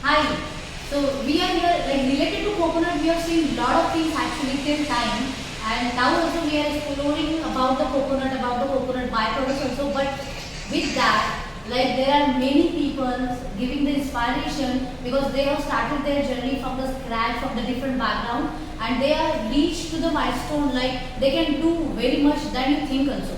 Hi. So we are here like related to coconut. We have seen lot of things actually till time, and now also we are exploring about the coconut byproducts also. But with that, like there are many people giving the inspiration because they have started their journey from the scratch, from the different background, and they are reached to the milestone. Like they can do very much than you think also.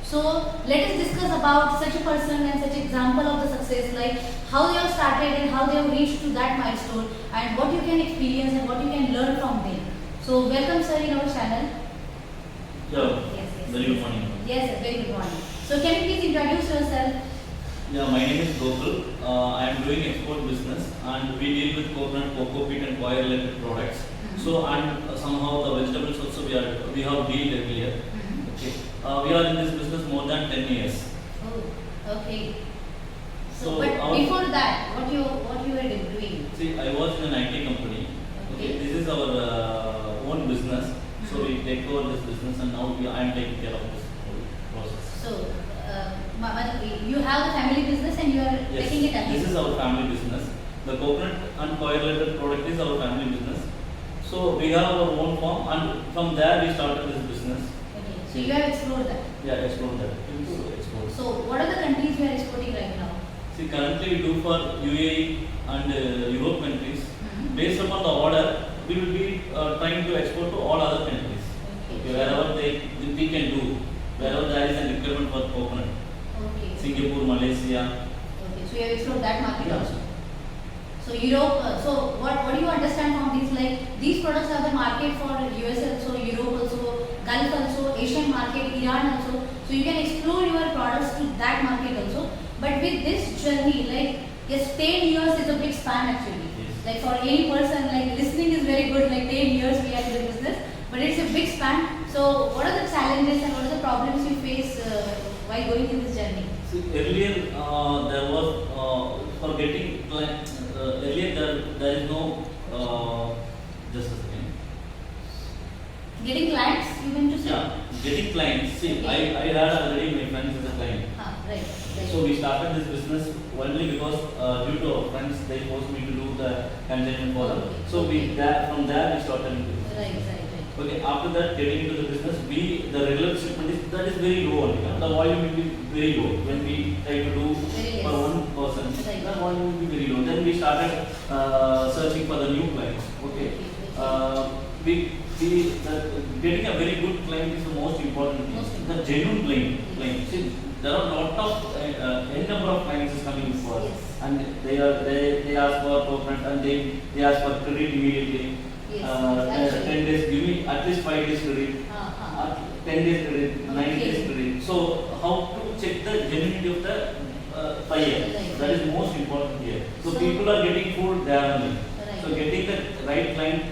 So let us discuss about such a person and such example of the success, like how they have started and how they have reached to that milestone, and what you can experience and what you can learn from them. So welcome, sir, in our channel. Yeah, Yes, yes. very good morning. Yes, sir, very good morning. So can you please introduce yourself? Yeah, my name is Gokul. I am doing export business and we deal with coconut, cocoa peat and coir related products. So and somehow the vegetables also we have dealt earlier. Okay. We are in this business more than 10 years. Oh, okay. So, So but before that, what you were doing? See, I was in an IT company. Okay. This is our own business. So we take over this business and now I am taking care of this whole process. So, you have a family business and you are Yes, taking it ahead. this is our family business. The coconut and coir related product is our family business. So we have our own farm and from there we started this business. Okay. So you have explored that. Yeah, export that. Into export. So what are the countries you are exporting right now? See, currently we do for UAE and Europe countries. Mm-hmm. Based upon the order, we will be trying to export to all other countries. Okay, wherever we can do, wherever there is a requirement for coconut. Okay. Singapore, Malaysia. Okay. So you have explored that market Yeah. also. So Europe. So what do you understand from these? Like these products are the market for US also, Europe also, Gulf also, Asian market, Iran also. So you can explore your products to that market also. But with this journey, like yes, 10 years is a big span actually. Yes. Like for any person, like listening is very good. Like 10 years we are in the business, but it's a big span. So what are the challenges and what are the problems you face while going in this journey? See, earlier there was for getting earlier there is no just a second. Getting clients, you mean to say? Yeah, getting clients. See, Okay. I had already my friends as a client. Right. So we started this business only because due to our friends they forced me to do the consignment for them. Okay. So we from there we started into this. Right. Okay, after that getting into the business, the regular shipment is very low only. The volume will be very low when we try to do Very for less. one person. Right. The volume will be very low. Then we started searching for the new clients. Okay, getting a very good client is the most important thing. Most The important. genuine client. See, there are lot of n number of clients is coming for us, Yes. and they ask for coconut and they ask for credit immediately. Yes, 10 days, give me at least 5 days credit, Uh-huh. 10 days credit, 9 Okay. days credit. So how to check the genuinity of the buyer? Right. That is most important here. So, So- people are getting food there only. Right. So getting the right client,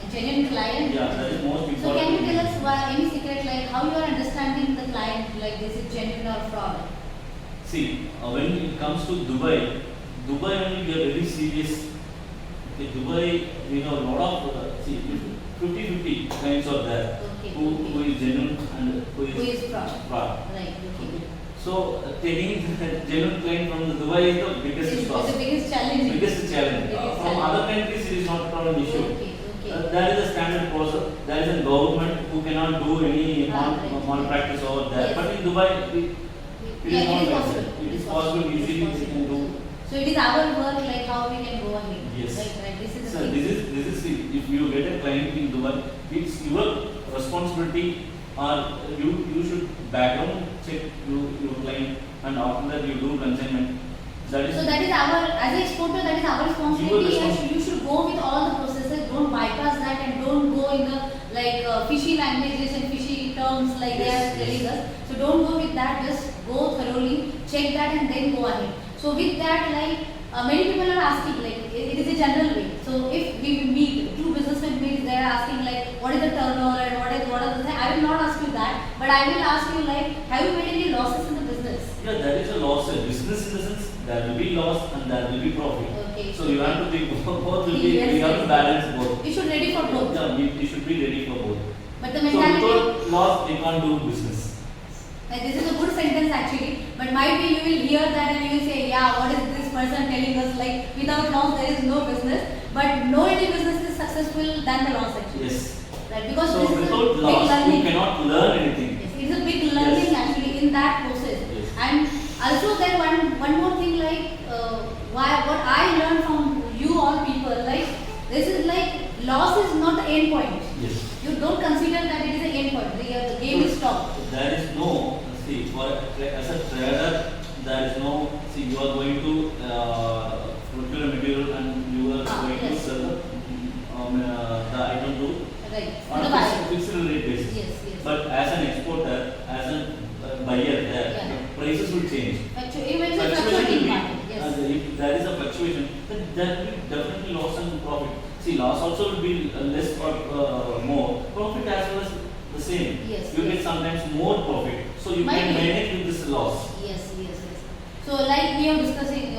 A genuine client. yeah, that is most So important. can you tell us any secret, like how you are understanding the client, like this is genuine or fraud? See, when it comes to Dubai only we are very serious. Okay, Dubai, we have a lot of, see, 50-50 clients are there. Okay. Who is genuine and Who is fraud? fraud. Right. Okay. So, taking genuine client from Dubai is the biggest It's loss. the biggest challenge. Biggest challenge. Biggest From challenge. other countries, it is not an issue. Okay. There is a standard process. There is a government who cannot do any Right. malpractice over there. Yes. But in Dubai, it Yeah, is not it is like possible. that. It is possible. It is Easily we possible. can do. So it is our work, like how we can go ahead. Yes. Right. This is the So thing. this is if you get a client in Dubai, it's your responsibility, or you should background check your client, and after that you do consignment. That is So that is our, as an exporter, that is our responsibility. responsibility. You should go with all the processes. Don't bypass that and don't go in the like fishy languages and fishy terms like they are Yes, telling yes. us. So don't go with that. Just go thoroughly, check that, and then go ahead. So with that, like many people are asking, like it is a general way. So if we meet two businessmen meet, they are asking like what is the turnover and what are the things. I will not ask you that, but I will ask you like have you made any losses in the business? Yeah, there is a loss. Business in the sense there will be loss and there will be profit. Okay. So you have to be both will be. Yes, We have to yes. balance both. You should ready for both. Yeah, we should be ready for both. But the So mentality, without loss, we can't do business. like this is a good sentence actually. But might be you will hear that and you will say, yeah, what is this person telling us like without loss there is no business, but no any business is successful than the loss actually. Yes. Right, because So this is a without big loss, you learning. cannot learn anything. Yes, it's a big learning Yes. actually in that process. Yes. And also there one more thing like what I learned from you all people, like this is like loss is not the end point. Yes. You don't consider that it is the end point. The game is stopped. There is no, see, as a trader, there is no, see, you are going to procure a material and you are going to yes. sell the item to Right. on The a buyer. fixed rate basis. Yes, yes. But as an exporter, as a buyer, there, Yeah. the prices will change. Actually, even it's a Fluctuation will fluctuating be, market. Yes. if there is a fluctuation, then there will be definitely loss and profit. See, loss also will be less or more. Profit as well as the same. Yes, You yes. get sometimes more profit. So you Might can be. manage with this loss. Yes, yes, yes. So like we are discussing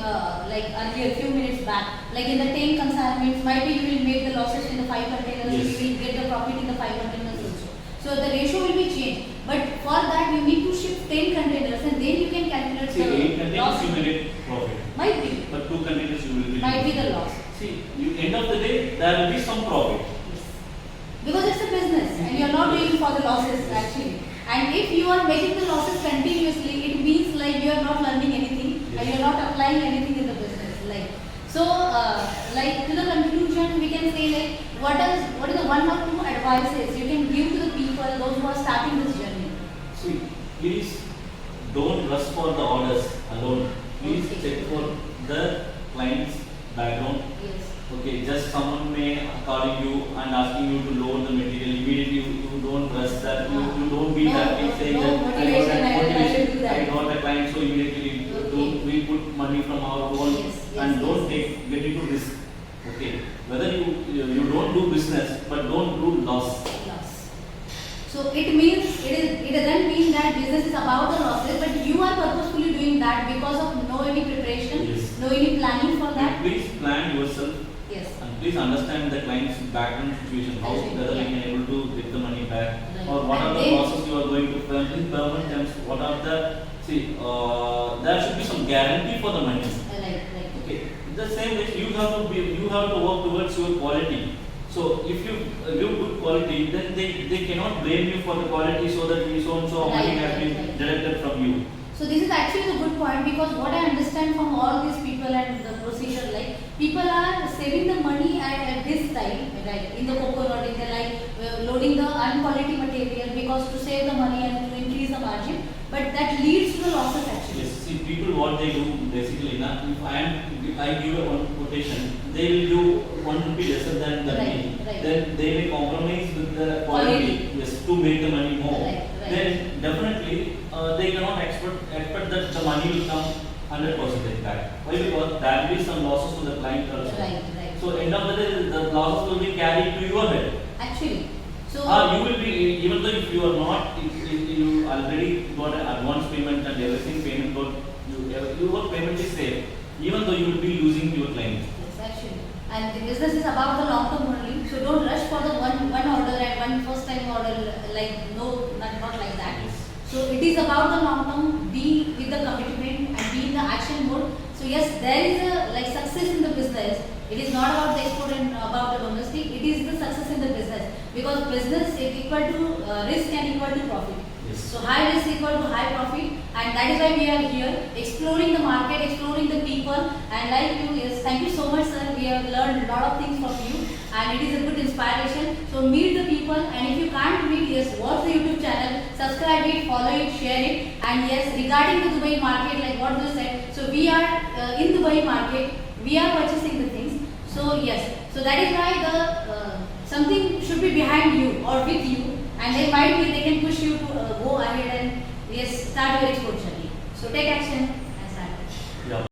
like earlier few minutes back, like in the 10 consignments, might be you will make the losses in the 5 containers, Yes. you will get the profit in the 5 containers also. So the ratio will be changed. But for that you need to ship 10 containers and then you can calculate See, 8 the containers loss. you may get profit. Might be. But 2 containers you will be. Might be the loss. See, you end of the day, there will be some profit. Yes. Because it's a business and you are not doing for the losses actually. And if you are making the losses continuously, it means like you are not learning anything and you are not applying anything in the business. Like so, like to the conclusion, we can say like what is the 1 or 2 advices you can give to the people those who are starting this journey. See, please don't rush for the orders alone. Please Okay. check for the client's background. Yes. Okay, just someone may calling you and asking you to load the material. Immediately you don't rush that. You don't be No, happy no, saying no that motivation, I will do that. I got a client, so immediately Okay. we put money from our own Yes, yes, and don't yes. get into risk. Okay, whether you don't do business, but don't do loss. Loss. So it means it doesn't mean that business is about the losses, but you are purposefully doing that because of no any preparation, Yes. no any planning for that. Please plan yourself. Yes. And please understand the client's background situation, how Actually, whether we yeah. can able to get the money back, Right. or what And are the then- losses you are going to earn in permanent terms. What are the there should be some guarantee for the money. Right. Okay, the same way you have to work towards your quality. So if you give good quality, then they cannot blame you for the quality, so that so and so money Right, has been right. deducted from you. So this is actually a good point because what I understand from all these people and the procedure, like people are saving the money at this time, right? In the coconut, in the loading the unquality material because to save the money and to increase the margin, but that leads to the losses actually. Yes, see people what they do basically now, if I give a one quotation, they will do 1 rupee lesser than the Right, money. right. Then they may compromise with the quality, yes, to make the money more. Right. Then definitely they cannot expect that the money will come 100% back. Why? Because there will be some losses to the client also. Right. So end of the day, the losses will be carried to your head. Actually, so You will be, even though if you are not, if you already got an advance payment and everything payment got, your payment is safe, even though you will be losing your client. yes, actually. And the business is about the long term only. So don't rush for the one order and one first time order. Like no, not like that. Yes. So it is about the long term. Be with the commitment and be in the action mode. So yes, there is a success in the business. It is not about the export and about the domestic. It is the success in the business because business is equal to risk and equal to profit. Yes. So high risk equal to high profit, and that is why we are here exploring the market, exploring the people, and like you, yes, thank you so much, sir. We have learned a lot of things from you, and it is a good inspiration. So meet the people, and if you can't meet, yes, watch the YouTube channel, subscribe it, follow it, share it, and yes, regarding the Dubai market, like what you said, so we are in Dubai market, we are purchasing the things. So yes, so that is why the something should be behind you or with you, and they can push you to go ahead and yes, start your export journey. So take action.